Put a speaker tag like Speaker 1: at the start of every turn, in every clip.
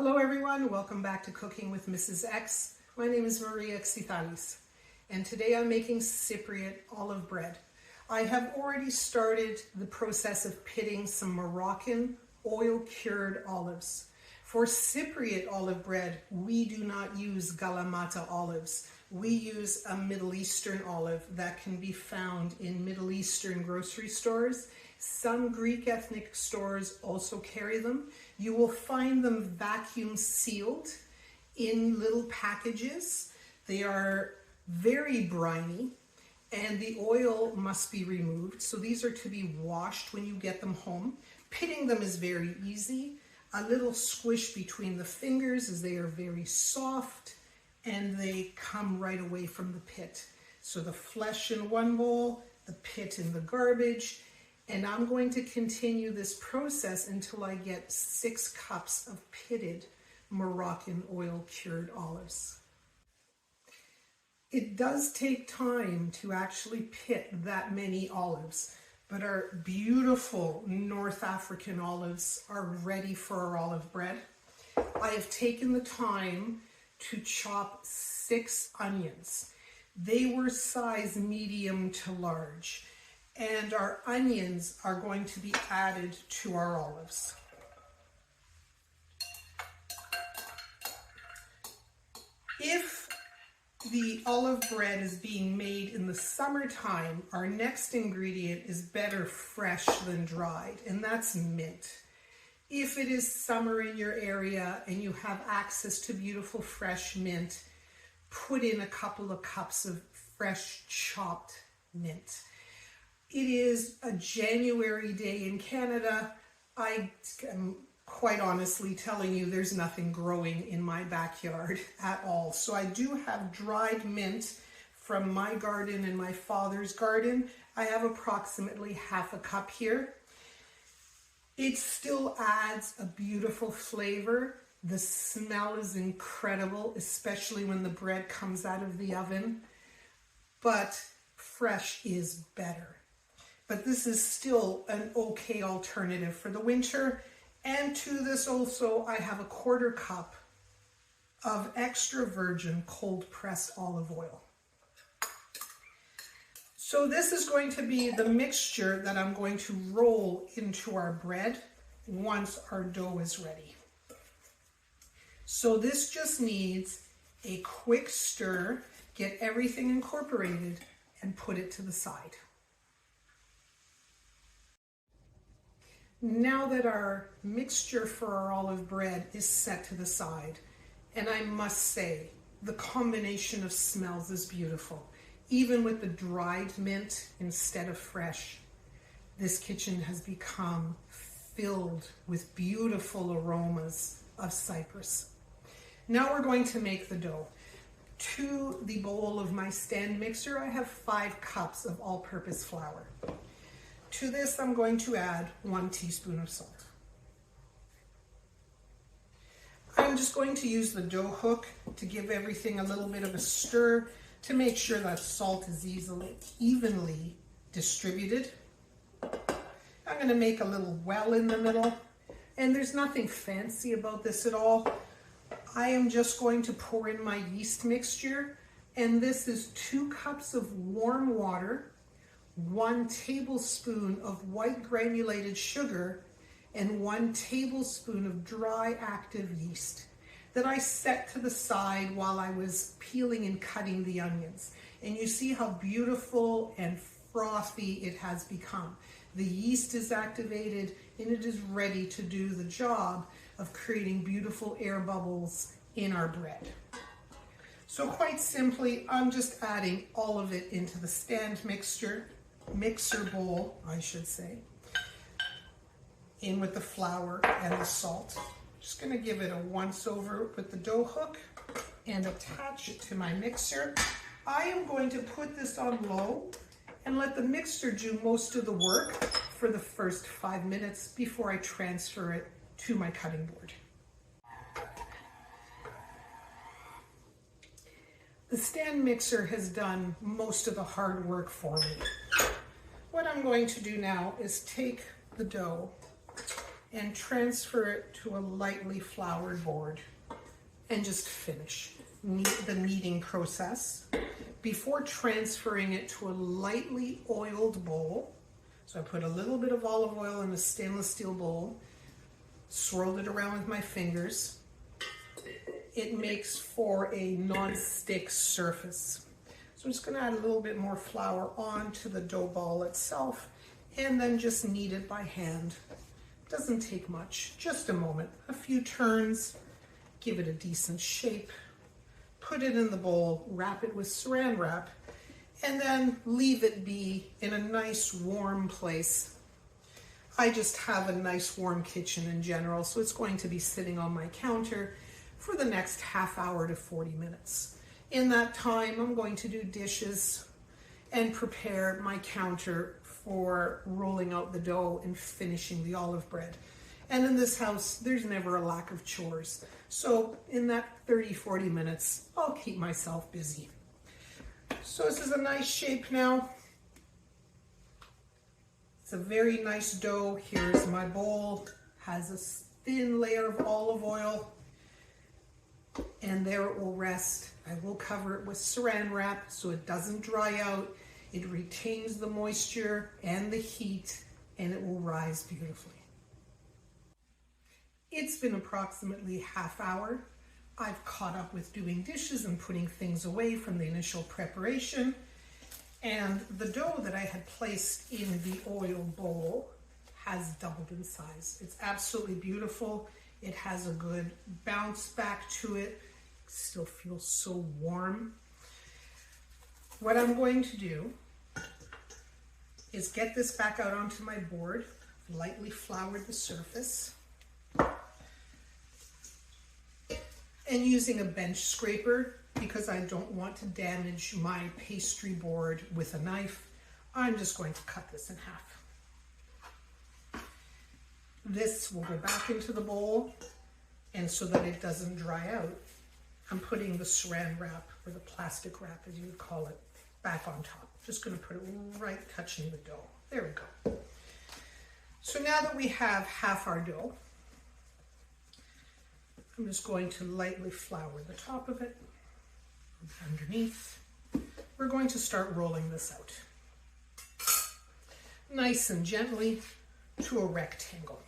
Speaker 1: Hello everyone, welcome back to Cooking with Mrs. X. My name is Maria Xithalis, and today I'm making Cypriot olive bread. I have already started the process of pitting some Moroccan oil-cured olives. For Cypriot olive bread, we do not use Kalamata olives. We use a Middle Eastern olive that can be found in Middle Eastern grocery stores. Some Greek ethnic stores also carry them. You will find them vacuum sealed in little packages. They are very briny and the oil must be removed. So these are to be washed when you get them home. Pitting them is very easy. A little squish between the fingers as they are very soft and they come right away from the pit. So the flesh in one bowl, the pit in the garbage, and I'm going to continue this process until I get 6 cups of pitted Moroccan oil-cured olives. It does take time to actually pit that many olives, but our beautiful North African olives are ready for our olive bread. I have taken the time to chop 6 onions. They were size medium to large. And our onions are going to be added to our olives. If the olive bread is being made in the summertime, our next ingredient is better fresh than dried, and that's mint. If it is summer in your area and you have access to beautiful fresh mint, put in a couple of cups of fresh chopped mint. It is a January day in Canada. I am quite honestly telling you there's nothing growing in my backyard at all. So I do have dried mint from my garden and my father's garden. I have approximately half a cup here. It still adds a beautiful flavor. The smell is incredible, especially when the bread comes out of the oven. But fresh is better. But this is still an okay alternative for the winter. And to this also, I have a 1/4 cup of extra virgin cold pressed olive oil. So this is going to be the mixture that I'm going to roll into our bread once our dough is ready. So this just needs a quick stir, get everything incorporated, and put it to the side. Now that our mixture for our olive bread is set to the side, and I must say, the combination of smells is beautiful. Even with the dried mint instead of fresh, this kitchen has become filled with beautiful aromas of Cyprus. Now we're going to make the dough. To the bowl of my stand mixer, I have 5 cups of all-purpose flour. To this, I'm going to add 1 teaspoon of salt. I'm just going to use the dough hook to give everything a little bit of a stir to make sure that salt is evenly distributed. I'm going to make a little well in the middle, and there's nothing fancy about this at all. I am just going to pour in my yeast mixture, and this is 2 cups of warm water, 1 tablespoon of white granulated sugar, and 1 tablespoon of dry active yeast that I set to the side while I was peeling and cutting the onions. And you see how beautiful and frothy it has become. The yeast is activated and it is ready to do the job of creating beautiful air bubbles in our bread. So quite simply, I'm just adding all of it into the stand mixer bowl, I should say, in with the flour and the salt. Just going to give it a once over with the dough hook and attach it to my mixer. I am going to put this on low and let the mixer do most of the work for the first 5 minutes before I transfer it to my cutting board. The stand mixer has done most of the hard work for me. What I'm going to do now is take the dough and transfer it to a lightly floured board and just finish the kneading process before transferring it to a lightly oiled bowl. So I put a little bit of olive oil in a stainless steel bowl, swirled it around with my fingers. It makes for a non-stick surface. So I'm just going to add a little bit more flour onto the dough ball itself and then just knead it by hand. Doesn't take much, just a moment, a few turns, give it a decent shape, put it in the bowl, wrap it with saran wrap, and then leave it be in a nice warm place. I just have a nice warm kitchen in general, so it's going to be sitting on my counter for the next half hour to 40 minutes. In that time, I'm going to do dishes and prepare my counter for rolling out the dough and finishing the olive bread. And in this house, there's never a lack of chores. So in that 30-40 minutes, I'll keep myself busy. So this is a nice shape now. It's a very nice dough. Here's my bowl. Has a thin layer of olive oil. And there it will rest. I will cover it with saran wrap so it doesn't dry out. It retains the moisture and the heat, and it will rise beautifully. It's been approximately half hour. I've caught up with doing dishes and putting things away from the initial preparation. And the dough that I had placed in the oil bowl has doubled in size. It's absolutely beautiful. It has a good bounce back to it. Still feels so warm. What I'm going to do is get this back out onto my board, lightly flour the surface, and using a bench scraper, because I don't want to damage my pastry board with a knife, I'm just going to cut this in half. This will go back into the bowl, and so that it doesn't dry out, I'm putting the saran wrap, or the plastic wrap as you would call it, back on top. Just going to put it right touching the dough. There we go. So now that we have half our dough, I'm just going to lightly flour the top of it, underneath. We're going to start rolling this out. Nice and gently to a rectangle.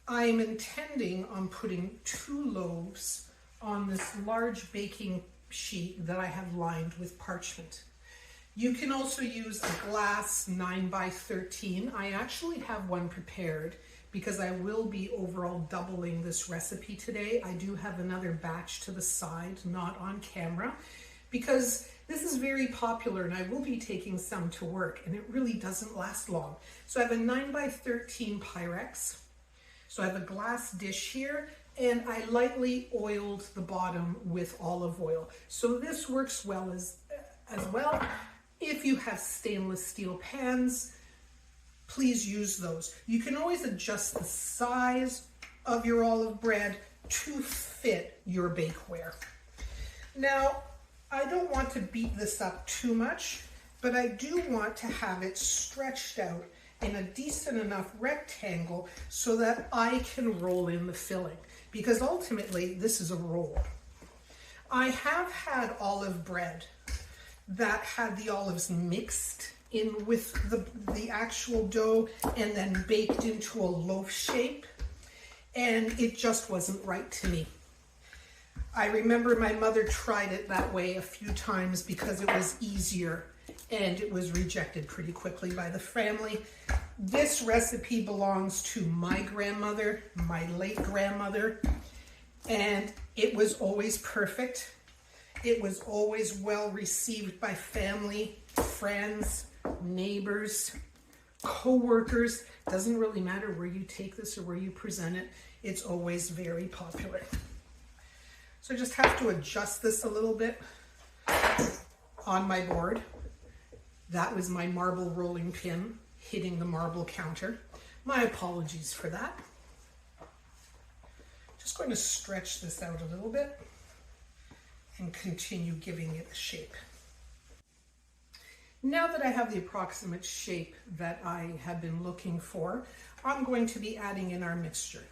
Speaker 1: I'm intending on putting 2 loaves on this large baking sheet that I have lined with parchment. You can also use a glass 9x13. I actually have one prepared because I will be overall doubling this recipe today. I do have another batch to the side, not on camera, because this is very popular and I will be taking some to work and it really doesn't last long. So I have a 9x13 Pyrex. So I have a glass dish here and I lightly oiled the bottom with olive oil. So this works well as well. If you have stainless steel pans, please use those. You can always adjust the size of your olive bread to fit your bakeware. Now, I don't want to beat this up too much, but I do want to have it stretched out in a decent enough rectangle so that I can roll in the filling, because ultimately this is a roll. I have had olive bread that had the olives mixed in with the actual dough and then baked into a loaf shape, and it just wasn't right to me. I remember my mother tried it that way a few times because it was easier, and it was rejected pretty quickly by the family. This recipe belongs to my grandmother, my late grandmother, and it was always perfect. It was always well received by family, friends, neighbors, co-workers. Doesn't really matter where you take this or where you present it. It's always very popular. So I just have to adjust this a little bit on my board. That was my marble rolling pin hitting the marble counter. My apologies for that. Just going to stretch this out a little bit and continue giving it a shape. Now that I have the approximate shape that I have been looking for, I'm going to be adding in our mixture.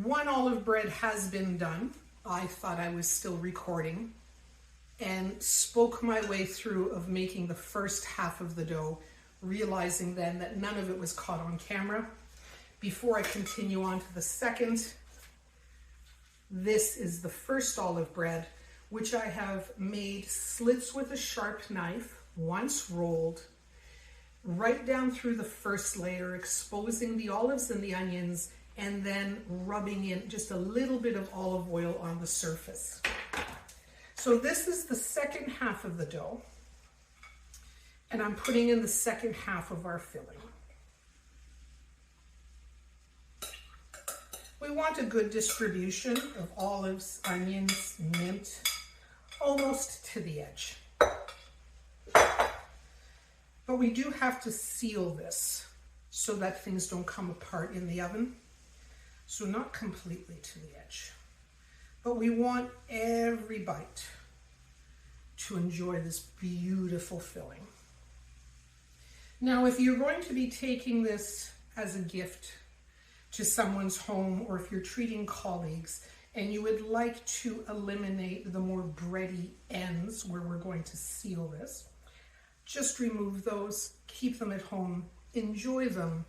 Speaker 1: 1 olive bread has been done. I thought I was still recording and spoke my way through of making the first half of the dough, realizing then that none of it was caught on camera. Before I continue on to the second, this is the first olive bread, which I have made slits with a sharp knife, once rolled, right down through the first layer, exposing the olives and the onions, and then rubbing in just a little bit of olive oil on the surface. So this is the second half of the dough, and I'm putting in the second half of our filling. We want a good distribution of olives, onions, mint, almost to the edge. But we do have to seal this so that things don't come apart in the oven. So not completely to the edge. But we want every bite to enjoy this beautiful filling. Now, if you're going to be taking this as a gift to someone's home, or if you're treating colleagues and you would like to eliminate the more bready ends where we're going to seal this, just remove those, keep them at home, enjoy them,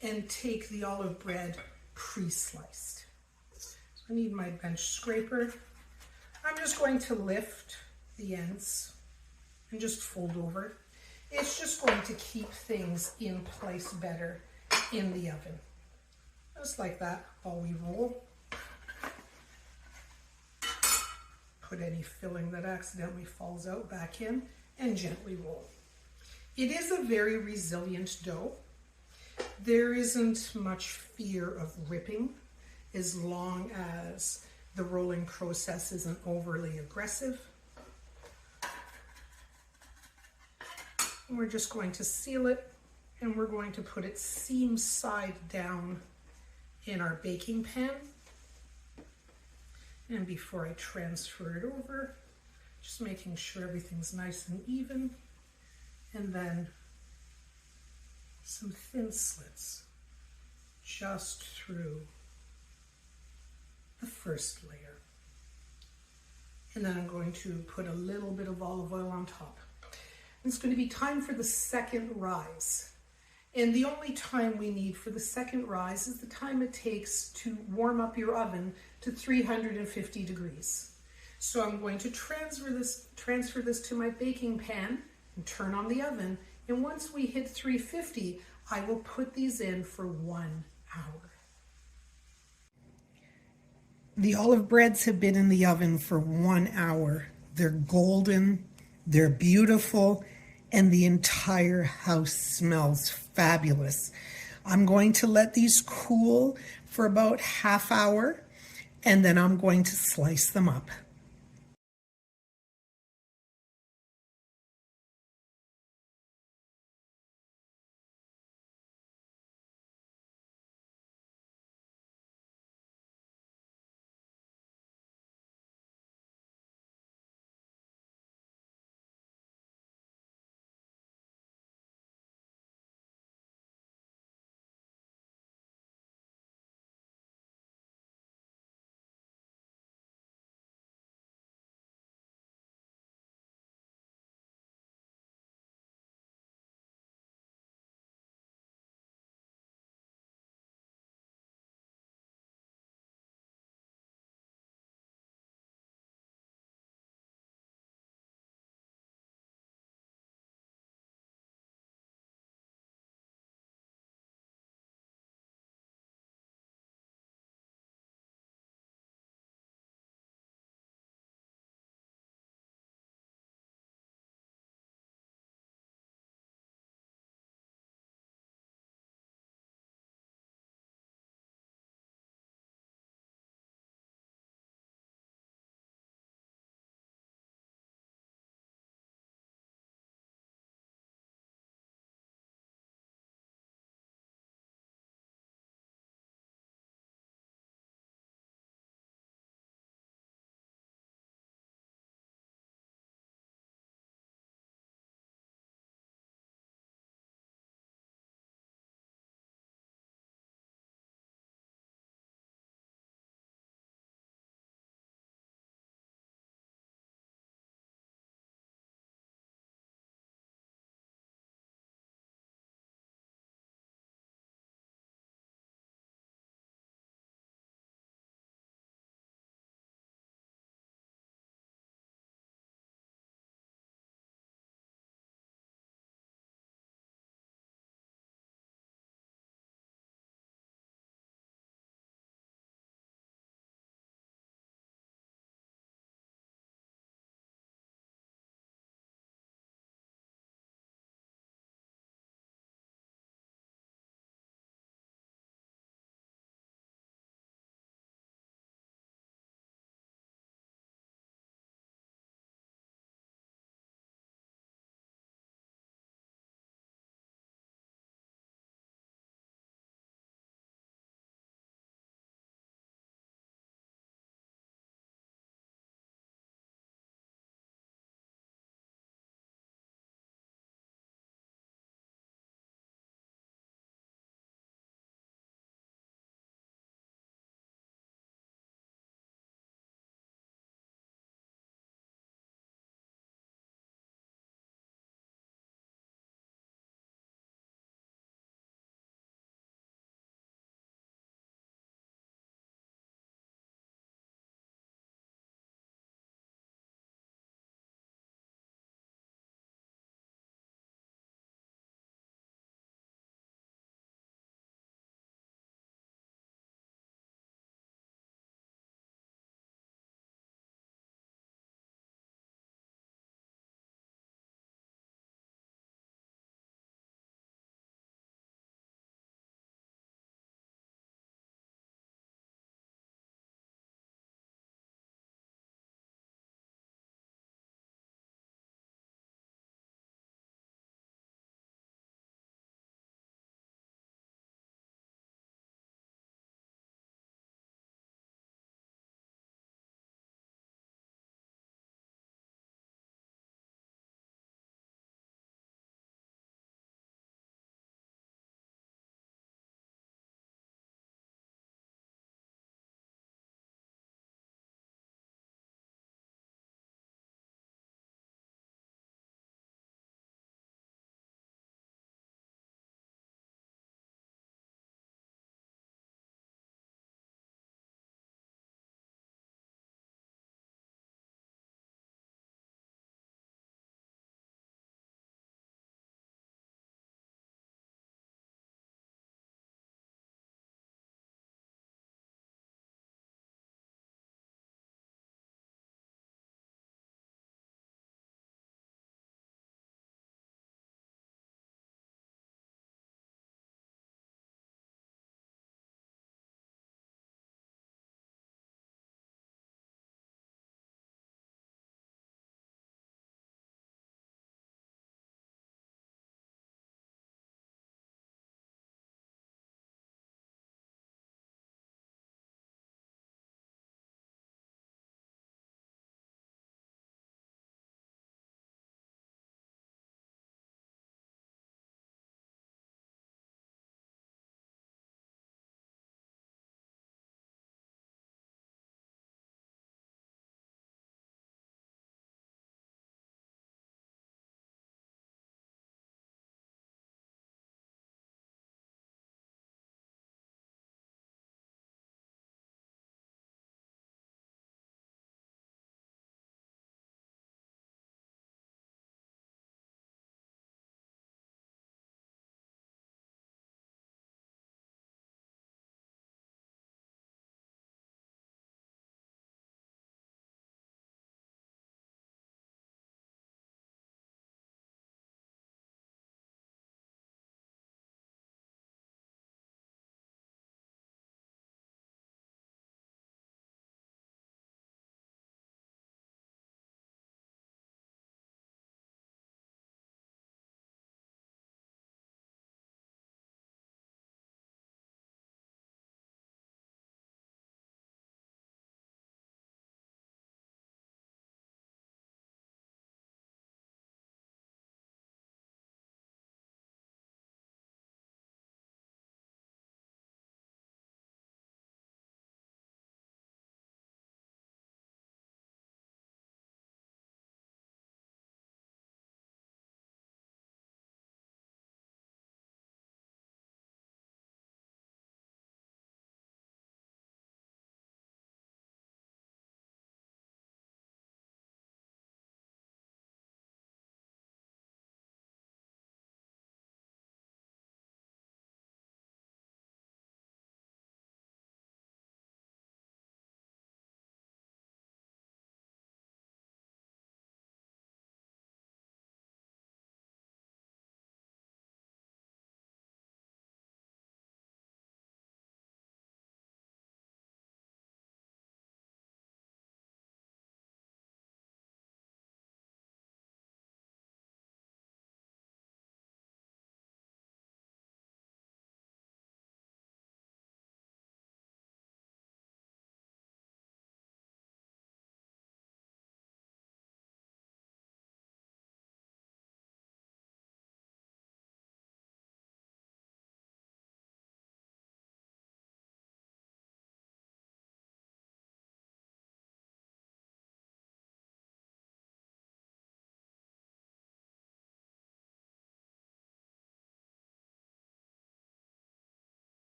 Speaker 1: and take the olive bread pre-sliced. So I need my bench scraper. I'm just going to lift the ends and just fold over. It's just going to keep things in place better in the oven. Just like that while we roll. Put any filling that accidentally falls out back in and gently roll. It is a very resilient dough. There isn't much fear of ripping as long as the rolling process isn't overly aggressive. And we're just going to seal it, and we're going to put it seam side down in our baking pan. And before I transfer it over, just making sure everything's nice and even, and then some thin slits just through the first layer. And then I'm going to put a little bit of olive oil on top. It's going to be time for the second rise. And the only time we need for the second rise is the time it takes to warm up your oven to 350 degrees. So I'm going to transfer this to my baking pan and turn on the oven. And once we hit 350, I will put these in for 1 hour. The olive breads have been in the oven for 1 hour. They're golden, they're beautiful, and the entire house smells fabulous. I'm going to let these cool for about half hour, and then I'm going to slice them up.